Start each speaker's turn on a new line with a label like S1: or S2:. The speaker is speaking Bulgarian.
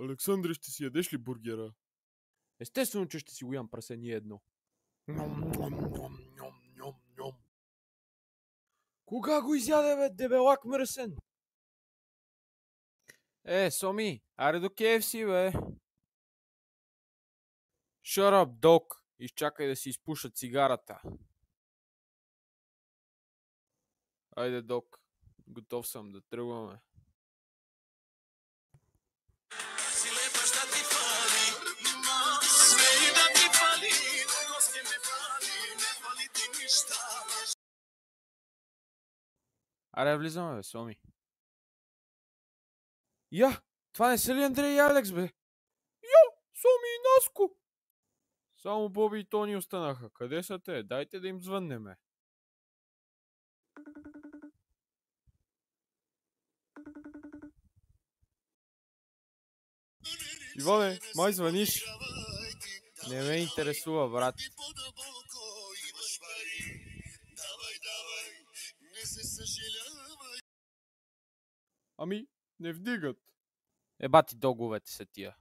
S1: Александре, ще си ядеш ли бургера?
S2: Естествено, че ще си го ям, прасе ни едно. Кога го изяде, бе, дебелак мръсен? Соми, аре до KFC, бе. Shut up, dog. Изчакай да си изпушат цигарата. Айде, док. Готов съм да тръгваме. Аре, влизаме, бе, Соми. Я, това не са ли Андрей и Алекс, бе? Я, Соми и Наско. Само Боби и Тони останаха. Къде са те? Дайте да им звъннеме. Иване, май звъниш. Не ме интересува, брат. Ами, не вдигат. Еба ти договете са тия.